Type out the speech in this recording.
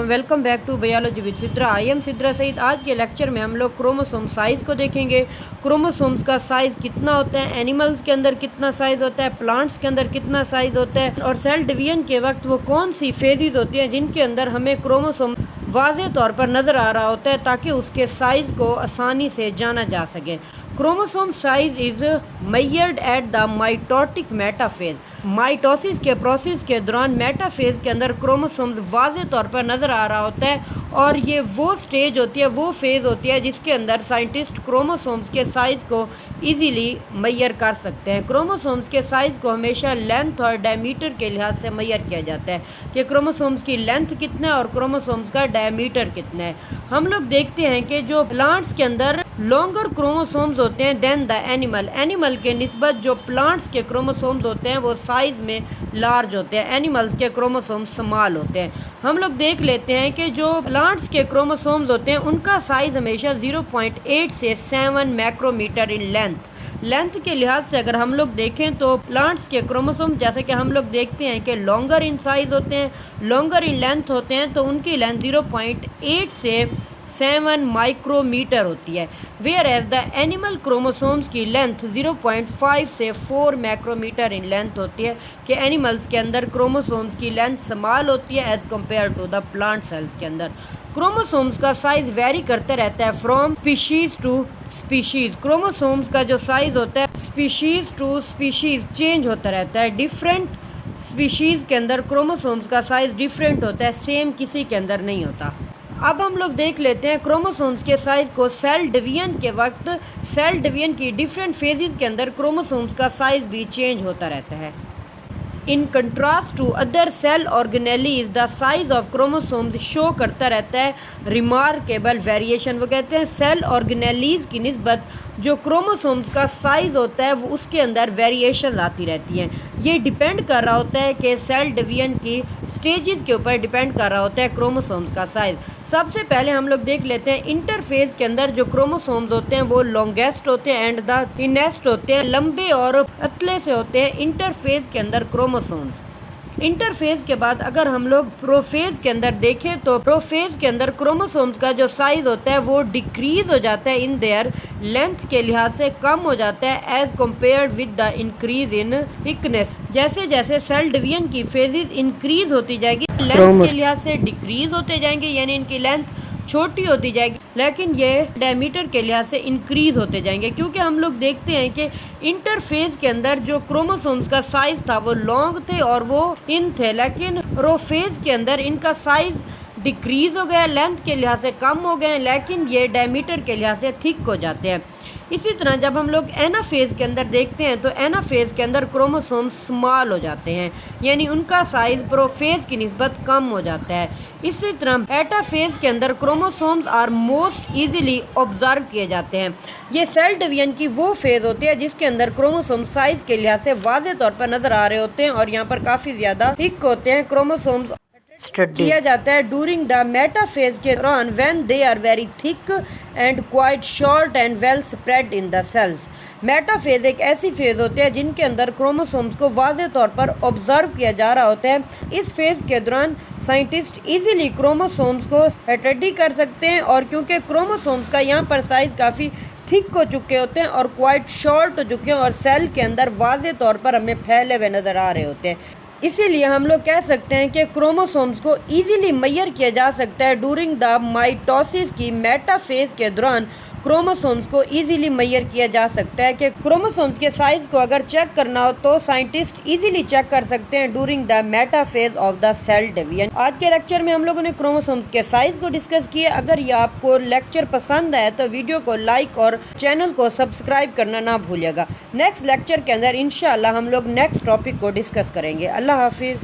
Welcome back to biology with Sidra. I am Sidra Saeed. आज के lecture में हम लोग क्रोमोसोम साइज़ को देखेंगे। क्रोमोसोम्स का साइज़ कितना होता है, एनिमल्स के अंदर कितना साइज़ होता है, प्लांट्स के अंदर कितना साइज़ होता है, और सेल डिवीजन के वक्त वो कौन सी फेजेस होती हैं जिनके अंदर हमें क्रोमोसोम वाज़े तौर पर नज़र आ रहा होता है ताकि उसके साइज़ को आसानी से जाना जा सके। Chromosome size is measured at the mitotic metaphase. Mitosis के प्रोसेस के दौरान मेटाफेज के अंदर क्रोमोसोम्स वाज़े तौर पर नज़र आ रहा होता है, और ये वो स्टेज होती है, वो फेज़ होती है जिसके अंदर साइंटिस्ट क्रोमोसोम्स के साइज़ को इजीली मेजर कर सकते हैं। क्रोमोसोम्स के साइज़ को हमेशा लेंथ और डायमीटर के लिहाज से मेजर किया जाता है कि क्रोमोसोम्स की लेंथ कितना है और क्रोमोसोम्स का डायमीटर कितना है। हम लोग देखते हैं कि जो प्लांट्स के अंदर लॉन्गर क्रोमोसोम्स होते हैं देन द एनिमल के निस्बत जो प्लांट्स के क्रोमोसोम्स होते हैं वो साइज़ में लार्ज होते हैं, एनिमल्स के क्रोमोसोम्स स्मॉल होते हैं। हम लोग देख लेते हैं कि जो प्लांट्स के क्रोमोसोम्स होते हैं उनका साइज़ हमेशा 0.8 से 7 माइक्रोमीटर इन लेंथ के लिहाज से अगर हम लोग देखें तो प्लांट्स के क्रोमोसोम जैसे कि हम लोग देखते हैं कि लॉन्गर इन साइज़ होते हैं, लॉन्गर इन लेंथ होते हैं, तो उनकी लेंथ 0.8 से 7 माइक्रोमीटर होती है। Whereas the animal chromosomes की लेंथ 0.5 से 4 माइक्रोमीटर इन लेंथ होती है कि एनिमल्स के अंदर क्रोमोसोम्स की लेंथ स्मॉल होती है as compare to the plant cells के अंदर। क्रोमोसोम्स का साइज़ वेरी करते रहता है from species to species. Chromosomes का जो साइज़ होता है स्पीशीज़ टू स्पीशीज़ चेंज होता रहता है। डिफरेंट स्पीशीज़ के अंदर क्रोमोसोम्स का साइज़ डिफरेंट होता है, सेम किसी के अंदर नहीं होता। अब हम लोग देख लेते हैं क्रोमोसोम्स के साइज़ को सेल डिवीजन के वक्त। सेल डिवीजन की डिफरेंट फेजेस के अंदर क्रोमोसोम्स का साइज़ भी चेंज होता रहता है। In contrast to other cell organelles the size of chromosomes show करता रहता है रिमार्केबल वेरिएशन। वो कहते हैं सेल ऑर्गेनेलीज की निस्बत जो क्रोमोसोम्स का साइज़ होता है वो उसके अंदर वेरिएशन आती रहती हैं। ये डिपेंड कर रहा होता है कि सेल डिवीजन की स्टेजेस के ऊपर डिपेंड कर रहा होता है क्रोमोसोम्स का साइज़। सबसे पहले हम लोग देख लेते हैं इंटरफेज के अंदर जो क्रोमोसोम्स होते हैं वो लॉन्गेस्ट होते हैं एंड द थिनेस्ट होते हैं, लंबे और पतले से होते हैं इंटरफेज के अंदर क्रोमोसोम्स। इंटरफेज के बाद अगर हम लोग प्रोफेज के अंदर देखें तो प्रोफेज के अंदर क्रोमोसोम्स का जो साइज़ होता है वो डिक्रीज हो जाता है इन देयर लेंथ के लिहाज से कम हो जाता है as compared with the increase in thickness. जैसे जैसे सेल डिवीजन की फेजेस इंक्रीज होती जाएगी लेंथ के लिहाज से डिक्रीज होते जाएंगे, यानी इनकी लेंथ छोटी होती जाएगी, लेकिन ये डायमीटर के लिहाज से इंक्रीज होते जाएंगे। क्योंकि हम लोग देखते हैं कि इंटरफेज के अंदर जो क्रोमोसोम्स का साइज़ था वो लॉन्ग थे और वो इन थे, लेकिन प्रोफेज के अंदर इनका साइज़ डिक्रीज हो गया, लेंथ के लिहाज से कम हो गए, लेकिन ये डायमीटर के लिहाज से थिक हो जाते हैं। इसी तरह जब हम लोग एनाफेज के अंदर देखते हैं तो एनाफेज के अंदर क्रोमोसोम्स स्मॉल हो जाते हैं, यानी उनका साइज़ प्रोफेज की निस्बत कम हो जाता है। इसी तरह एटाफेज के अंदर chromosomes are most easily observe किए जाते हैं। ये सेल डिवीजन की वो फेज़ होती है जिसके अंदर क्रोमोसोम साइज़ के लिहाज से वाज़े तौर पर नज़र आ रहे होते हैं और यहाँ पर काफ़ी ज़्यादा थिक होते हैं। क्रोमोसोम्स किया जाता है डूरिंग द मेटाफेज के दौरान when they are very thick and quite short and well spread in the cells. Metaphase एक ऐसी फेज होती है जिनके अंदर क्रोमोसोम्स को वाज़े तौर पर ऑब्जर्व किया जा रहा होता है। इस फेज के दौरान साइंटिस्ट इजीली क्रोमोसोम्स को स्टडी कर सकते हैं, और क्योंकि क्रोमोसोम्स का यहाँ पर साइज़ काफ़ी थिक हो चुके होते हैं और क्वाइट शॉर्ट हो चुके हैं और सेल के अंदर वाज़े तौर पर हमें फैले हुए नज़र आ रहे होते हैं, इसीलिए हम लोग कह सकते हैं कि क्रोमोसोम्स को इजीली मेजर किया जा सकता है डूरिंग द माइटोसिस की मेटाफेज के दौरान। क्रोमोसोम्स को इजीली मेजर किया जा सकता है कि क्रोमोसोम्स के साइज़ को अगर चेक करना हो तो साइंटिस्ट इजीली चेक कर सकते हैं during the metaphase of the cell division. आज के लेक्चर में हम लोगों ने क्रोमोसोम्स के साइज़ को डिस्कस किया। अगर ये आपको लेक्चर पसंद आए तो वीडियो को लाइक और चैनल को सब्सक्राइब करना ना भूलिएगा। नेक्स्ट लेक्चर के अंदर इंशाल्लाह हम लोग नेक्स्ट टॉपिक को डिस्कस करेंगे। अल्लाह हाफिज़।